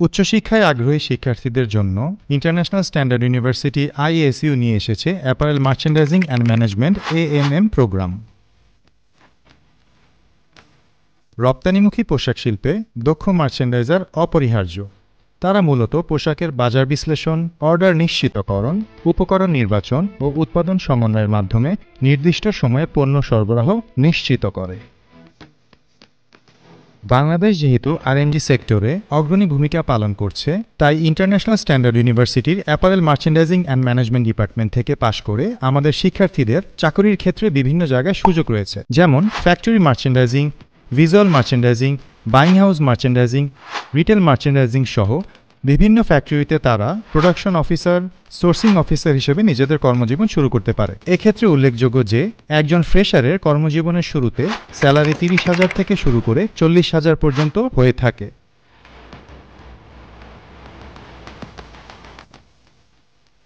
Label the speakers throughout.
Speaker 1: উচ্চশিক্ষায় আগ্রহী শিক্ষার্থীদের জন্য ইন্টারন্যাশনাল স্ট্যান্ডার্ড ইউনিভার্সিটি আইএসইউ নিয়ে এসেছে apparel merchandising and management AMM programme. রপ্তানিমুখী পোশাক শিল্পে দক্ষ মার্চেন্ডাইজার অপরিহার্য। তারা মূলত পোশাকের বাজার বিশ্লেষণ, অর্ডার নিশ্চিতকরণ, উপকরণ নির্বাচন ও উৎপাদন সমন্বয়ের মাধ্যমে নির্দিষ্ট সময়ে পণ্য সরবরাহ নিশ্চিত করে। বাংলাদেশ যেহেতু আরএন্ডি সেক্টরে অগ্রণী ভূমিকা পালন করছে, তাই ইন্টারন্যাশনাল স্ট্যান্ডার্ড ইউনিভার্সিটির apparel merchandising and management department থেকে পাশ করে আমাদের শিক্ষার্থীদের চাকরির ক্ষেত্রে বিভিন্ন জায়গায় সুযোগ রয়েছে, যেমন factory merchandising, visual merchandising, buying house merchandising, retail merchandising সহ বিভিন্ন ফ্যাক্টরিতে তারা প্রোডাকশন অফিসার, সোর্সিং অফিসার হিসেবে নিজেদের কর্মজীবন শুরু করতে পারে। এক্ষেত্রে উল্লেখযোগ্য যে একজন ফ্রেশারের কর্মজীবনের শুরুতে স্যালারি 30,000 থেকে শুরু করে 40,000 পর্যন্ত হয়ে থাকে।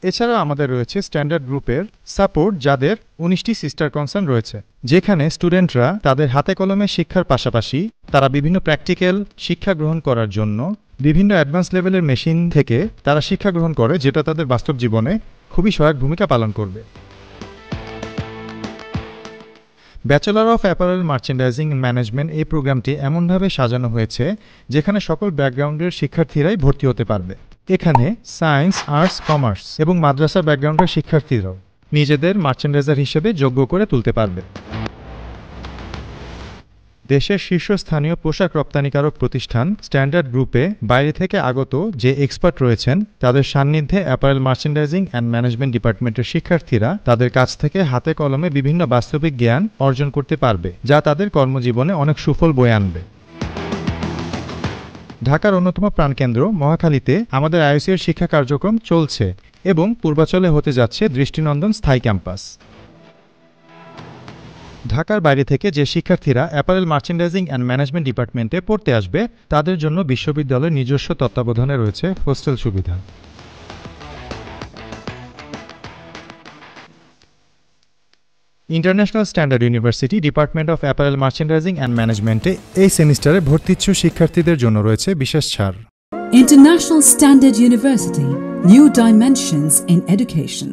Speaker 1: এছাড়া আমাদের রয়েছে স্ট্যান্ডার্ড গ্রুপের সাপোর্ট, যাদের 19টি সিস্টার কনসার্ন রয়েছে, যেখানে স্টুডেন্টরা তাদের হাতে কলমে শিক্ষার পাশাপাশি তারা বিভিন্ন প্র্যাকটিক্যাল শিক্ষা গ্রহণ করার জন্য বিভিন্ন অ্যাডভান্স লেভেলের মেশিন থেকে তারা শিক্ষা গ্রহণ করে, যেটা তাদের বাস্তব জীবনে খুবই সহায়ক ভূমিকা পালন করবে। Bachelor of apparel merchandising management এই প্রোগ্রামটি এমনভাবে সাজানো হয়েছে যেখানে সকল ব্যাকগ্রাউন্ডের শিক্ষার্থীরাই ভর্তি হতে পারবে। এখানে সায়েন্স, আর্টস, কমার্স এবং মাদ্রাসা ব্যাকগ্রাউন্ডের শিক্ষার্থীরাও নিজেদের মার্চেন্ডাইজার হিসেবে যোগ্য করে তুলতে পারবে। দেশের শীর্ষস্থানীয় পোশাক রপ্তানিকারক প্রতিষ্ঠান স্ট্যান্ডার্ড গ্রুপে বাইরে থেকে আগত যে এক্সপার্ট রয়েছেন, তাদের সান্নিধ্যে অ্যাপারেল মার্চেন্ডাইজিং অ্যান্ড ম্যানেজমেন্ট ডিপার্টমেন্টের শিক্ষার্থীরা তাদের কাছ থেকে হাতে কলমে বিভিন্ন বাস্তবিক জ্ঞান অর্জন করতে পারবে, যা তাদের কর্মজীবনে অনেক সুফল বয়ে আনবে। ঢাকার অন্যতম প্রাণকেন্দ্র মহাখালীতে আমাদের আইএসইউর শিক্ষা কার্যক্রম চলছে এবং পূর্বাচলে হতে যাচ্ছে দৃষ্টিনন্দন স্থায়ী ক্যাম্পাস। ঢাকার বাইরে থেকে যে শিক্ষার্থীরা অ্যাপারেল মার্চেন্ডাইজিং অ্যান্ড ম্যানেজমেন্ট ডিপার্টমেন্টে পড়তে আসবে, তাদের জন্য বিশ্ববিদ্যালয়ের নিজস্ব তত্ত্বাবধানে রয়েছে হোস্টেল সুবিধা। International standard university department of apparel merchandising and ম্যানেজমেন্টে এই সেমিস্টারে ভর্তিচ্ছু শিক্ষার্থীদের জন্য রয়েছে বিশেষ ছাড়।
Speaker 2: International Standard University, new dimensions in education.